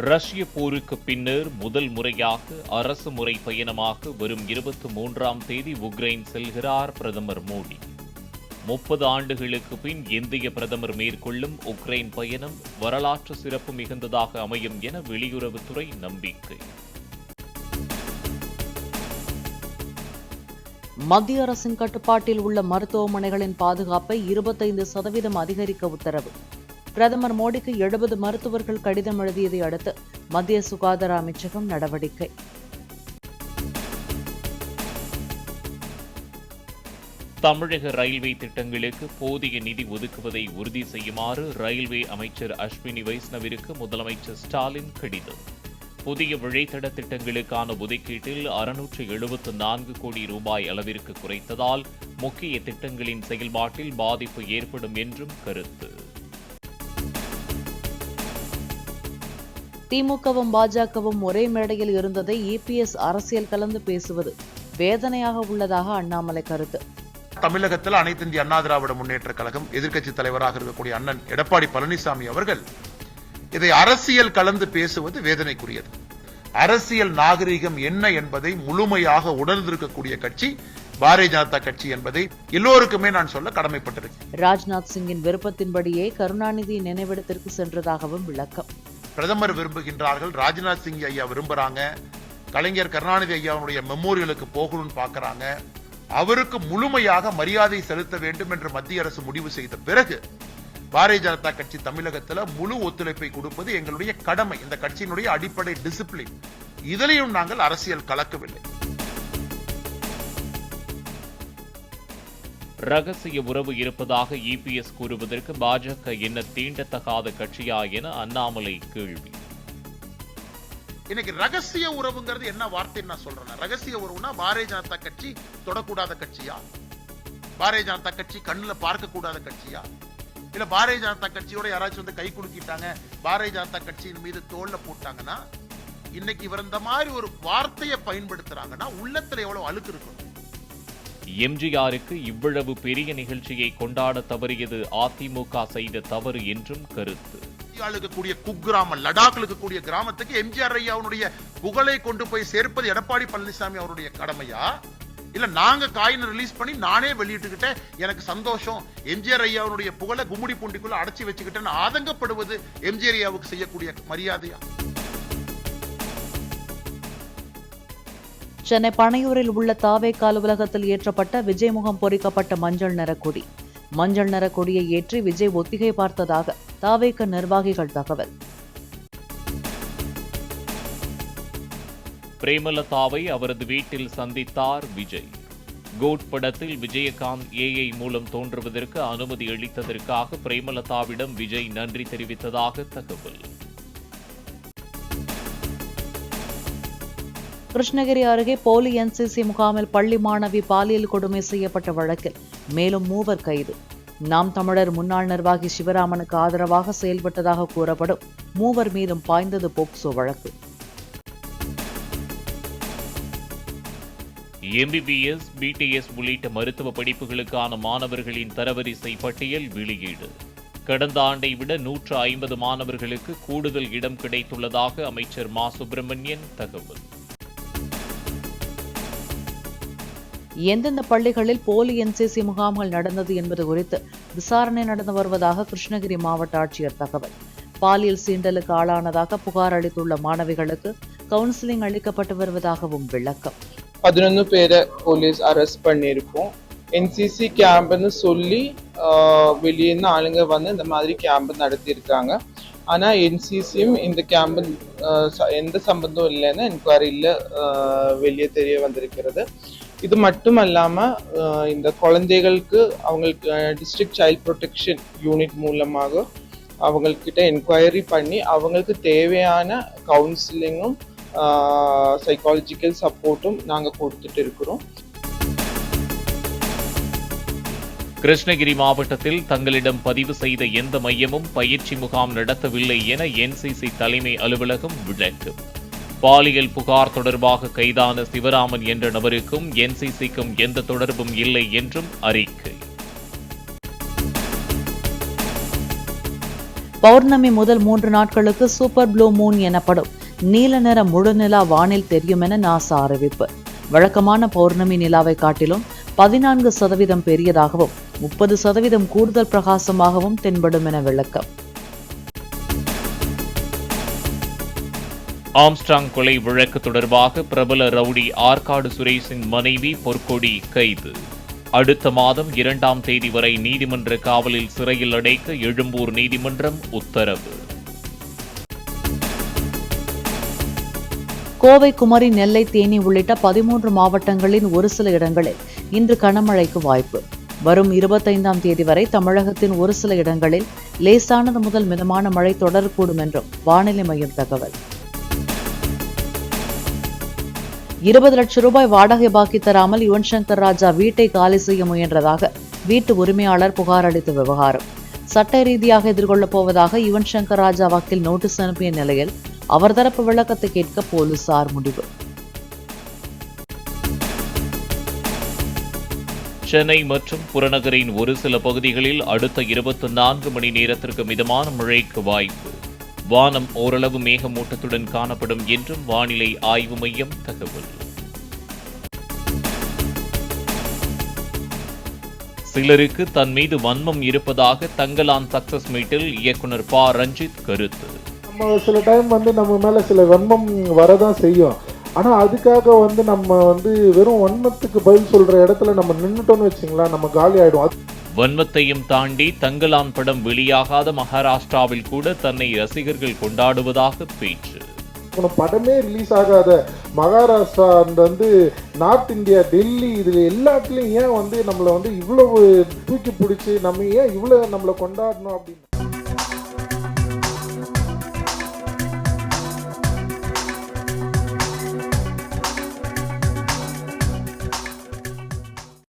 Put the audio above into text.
ரஷ்ய போருக்கு பின்னர் முதல் முறையாக அரசு முறை பயணமாக வரும் 23ஆம் தேதி உக்ரைன் செல்கிறார் பிரதமர் மோடி. 30 ஆண்டுகளுக்கு பின் இந்திய பிரதமர் மேற்கொள்ளும் உக்ரைன் பயணம் வரலாற்று சிறப்பு மிகுந்ததாக அமையும் என வெளியுறவுத்துறை நம்பிக்கை. மத்திய அரசின் கட்டுப்பாட்டில் உள்ள மருத்துவமனைகளின் பாதுகாப்பை 25% அதிகரிக்க உத்தரவு. பிரதமர் மோடிக்கு 70 மருத்துவர்கள் கடிதம் எழுதியதை அடுத்து மத்திய சுகாதார அமைச்சகம் நடவடிக்கை. தமிழக ரயில்வே திட்டங்களுக்கு போதிய நிதி ஒதுக்குவதை உறுதி செய்யுமாறு ரயில்வே அமைச்சர் அஸ்வினி வைஷ்ணவிற்கு முதலமைச்சர் ஸ்டாலின் கடிதம். புதிய வழித்தட திட்டங்களுக்கான ஒதுக்கீட்டில் 674 கோடி ரூபாய் அளவிற்கு குறைத்ததால் முக்கிய திட்டங்களின் செயல்பாட்டில் பாதிப்பு ஏற்படும் என்றும் கருத்து. திமுகவும் பாஜகவும் ஒரே மேடையில் இருந்ததை இபிஎஸ் அரசியல் கலந்து பேசுவது வேதனையாக உள்ளதாக அண்ணாமலை கருத்து. தமிழகத்தில் அனைத்து இந்திய அண்ணா திராவிட முன்னேற்ற கழகம் எதிர்க்கட்சி தலைவராக இருக்கக்கூடிய அண்ணன் எடப்பாடி பழனிசாமி அவர்கள் இதை அரசியல் கலந்து பேசுவது வேதனைக்குரியது. அரசியல் நாகரிகம் என்ன என்பதை முழுமையாக உணர்ந்திருக்கக்கூடிய கட்சி பாரதிய ஜனதா கட்சி என்பதை எல்லோருக்குமே நான் சொல்ல கடமைப்பட்டிருக்கேன். ராஜ்நாத் சிங்கின் விருப்பத்தின்படியே கருணாநிதி நினைவிடத்திற்கு சென்றதாகவும் விளக்கம். பிரதமர் விரும்புகின்றார்கள், ராஜ்நாத் சிங் ஐயா விரும்புறாங்க, கலைஞர் கருணாநிதி ஐயாவுடைய மெமோரியலுக்கு போகணும்னு பாக்குறாங்க. அவருக்கு முழுமையாக மரியாதை செலுத்த வேண்டும் என்று மத்திய அரசு முடிவு செய்த பிறகு பாரதிய ஜனதா கட்சி தமிழகத்தில் முழு ஒத்துழைப்பை கொடுப்பது எங்களுடைய கடமை. இந்த கட்சியினுடைய அடிப்படை டிசிப்ளின். இதிலையும் நாங்கள் அரசியல் கலக்கவில்லை. ரகசிய உறவு இருப்பதாக இபிஎஸ் கூறுவதற்கு பாஜக என்ன தீண்டத்தகாத கட்சியா என அண்ணாமலை கேள்வி. இன்னைக்கு ரகசிய உறவுங்கிறது என்ன வார்த்தை நான் சொல்றேன். ரகசிய உறவுனா பாரதிய ஜனதா கட்சி தொடக்கூடாத கட்சியா, பாரதிய ஜனதா கட்சி கண்ணுல பார்க்க கூடாத கட்சியா, இல்ல பாரதிய ஜனதா கட்சியோட யாராச்சும் வந்து கை குலுக்கிட்டாங்க, பாரதிய ஜனதா கட்சியின் மீது தோல்ல போட்டாங்கன்னா, இன்னைக்கு இவர் இந்த மாதிரி ஒரு வார்த்தையை பயன்படுத்துறாங்கன்னா உள்ளத்துல எவ்வளவு அழுக்கு இருக்கும். எம்ஜிஆருக்கு இவ்வளவு பெரிய நிகழ்ச்சியை கொண்டாட தவறியது அதிமுக செய்த தவறு என்றும் கருத்து. இருக்கக்கூடிய குக்கிராமம், லடாக்ல இருக்கக்கூடிய கிராமத்துக்கு எம்ஜிஆர் ஐயாவுடைய புகழை கொண்டு போய் சேர்ப்பது எடப்பாடி பழனிசாமி அவருடைய கடமையா, இல்ல நாங்க காயினை ரிலீஸ் பண்ணி நானே வெளியிட்டுக்கிட்டேன் எனக்கு சந்தோஷம், எம்ஜிஆர் ஐயாவுடைய புகழை கும்முடி பூண்டிக்குள்ள அடைச்சி வச்சுக்கிட்டேன்னு ஆதங்கப்படுவது எம்ஜிஆர் ஐயாவுக்கு செய்யக்கூடிய மரியாதையா? சென்னை பனையூரில் உள்ள தாவேக அலுவலகத்தில் ஏற்றப்பட்ட விஜய் முகம் பொறிக்கப்பட்ட மஞ்சள் நிற கொடி. மஞ்சள் நிற கொடியை ஏற்றி விஜய் ஒத்திகை பார்த்ததாக தாவேக நிர்வாகிகள் தகவல். பிரேமலதாவை அவரது வீட்டில் சந்தித்தார் விஜய். கோட் படத்தில் விஜயகாந்த் ஏஐ மூலம் தோன்றுவதற்கு அனுமதி அளித்ததற்காக பிரேமலதாவிடம் விஜய் நன்றி தெரிவித்ததாக தகவல். கிருஷ்ணகிரி அருகே போலி என்சிசி முகாமில் பள்ளி மாணவி பாலியல் கொடுமை செய்யப்பட்ட வழக்கில் மேலும் 3 கைது. நாம் தமிழர் முன்னாள் நிர்வாகி சிவராமனுக்கு ஆதரவாக செயல்பட்டதாக கூறப்படும் 3 மீதும் பாய்ந்தது போக்சோ வழக்கு. எம்பிபிஎஸ், பிடிஎஸ் உள்ளிட்ட மருத்துவ படிப்புகளுக்கான மாணவர்களின் தரவரிசை பட்டியல் வெளியீடு. கடந்த ஆண்டை விட 150 மாணவர்களுக்கு கூடுதல் இடம் கிடைத்துள்ளதாக அமைச்சர் மா சுப்பிரமணியன் தகவல். எந்தெந்த பள்ளிகளில் போலி என்சிசி முகாம்கள் நடந்தது என்பது குறித்து விசாரணை நடந்து வருவதாக கிருஷ்ணகிரி மாவட்ட ஆட்சியர் தகவல். பாலியல் சீண்டலுக்கு ஆளானதாக புகார் அளித்துள்ள மாணவிகளுக்கு கவுன்சிலிங் அளிக்கப்பட்டு வருவதாகவும் விளக்கம். 11 பேரை போலீஸ் அரெஸ்ட் பண்ணியிருக்கோம். என்சிசி கேம்ப்னு சொல்லி வெளியேருந்து ஆளுங்க வந்து இந்த மாதிரி கேம்ப் நடத்தியிருக்காங்க. ஆனால் என்சிசியும் இந்த கேம்ப் எந்த சம்பந்தம் இல்லைன்னு என்கொயரியில் வெளியே தெரிய வந்திருக்கிறது. இது மட்டும் இல்லாமல் இந்த குழந்தைகளுக்கு அவங்களுக்கு டிஸ்ட்ரிக்ட் சைல்ட் ப்ரொடெக்ஷன் யூனிட் மூலமாக அவங்கக்கிட்ட என்கொயரி பண்ணி அவங்களுக்கு தேவையான கவுன்சிலிங்கும் சைக்காலஜிக்கல் சப்போர்ட்டும் நாங்கள் கொடுத்துட்டு இருக்கிறோம். கிருஷ்ணகிரி மாவட்டத்தில் தங்களிடம் பதிவு செய்த எந்த மையமும் பயிற்சி முகாம் நடத்தவில்லை என என்சிசி தலைமை அலுவலகம் விளக்கம். பாலியல் புகார் தொடர்பாக கைதான சிவராமன் என்ற நபருக்கும் என்சிசிக்கும் எந்த தொடர்பும் இல்லை என்றும் அறிக்கை. பௌர்ணமி முதல் 3 நாட்களுக்கு சூப்பர் ப்ளூ மூன் எனப்படும் நீல நிற முழுநிலா வானில் தெரியும் என நாசா அறிவிப்பு. வழக்கமான பௌர்ணமி நிலாவை காட்டிலும் 14% பெரியதாகவும் 30% கூடுதல் பிரகாசமாகவும் தென்படும் என விளக்கம். ஆம்ஸ்ட்ராங் கொலை வழக்கு தொடர்பாக பிரபல ரவுடி ஆற்காடு சுரேஷின் மனைவி பொற்கொடி கைது. அடுத்த மாதம் 2ஆம் தேதி வரை நீதிமன்ற காவலில் சிறையில் அடைக்க எழும்பூர் நீதிமன்றம் உத்தரவு. கோவை, குமரி, நெல்லை, தேனி உள்ளிட்ட 13 மாவட்டங்களின் ஒரு சில இடங்களில் இன்று கனமழைக்கு வாய்ப்பு. வரும் 25ஆம் தேதி வரை தமிழகத்தின் ஒரு சில இடங்களில் லேசானது முதல் மிதமான மழை தொடரக்கூடும் என்றும் வானிலை மையம் தகவல். 20 லட்சம் ரூபாய் வாடகை பாக்கி தராமல் யுவன் சங்கர் ராஜா வீட்டை காலி செய்ய முயன்றதாக வீட்டு உரிமையாளர் புகார் அளித்த விவகாரம். சட்ட ரீதியாக எதிர்கொள்ளப் போவதாக யுவன் சங்கர் ராஜா வக்கீல் நோட்டீஸ் அனுப்பிய நிலையில் அவர் தரப்பு விளக்கத்தை கேட்க போலீசார் முடிவு. சென்னை மற்றும் புறநகரின் ஒரு சில பகுதிகளில் அடுத்த 24 மணி நேரத்திற்கு மிதமான மழைக்கு வாய்ப்பு. வானம் ஓரளவு மேகமூட்டத்துடன் காணப்படும் என்றும் வானிலை ஆய்வு மையம் தகவல். சிலருக்கு தன் மீது வன்மம் இருப்பதாக தங்கலான் சக்சஸ் மீட்டில் இயக்குனர் ப. ரஞ்சித் கருத்து. நம்ம சில டைம் நம்ம மேல சில வன்மம் வரதான் செய்யும். ஆனா அதுக்காக நம்ம வெறும் வன்மத்துக்கு பதில் சொல்ற இடத்துல நம்ம நின்னுட்டோம்னு வச்சுங்களா, நம்ம காலி ஆயிடும். வன்மத்தையும் தாண்டி தங்கலான் படம் வெளியாகாத மகாராஷ்டிராவில் கூட தன்னை ரசிகர்கள் கொண்டாடுவதாக பேச்சு. படமே ரிலீஸ் ஆகாத மகாராஷ்டிரா நார்த் இந்தியா, டெல்லி, இதுல எல்லாத்துலயும் ஏன் நம்மள இவ்வளவு தூக்கி பிடிச்சி நம்ம ஏன் இவ்வளவு நம்மளை கொண்டாடணும் அப்படின்னு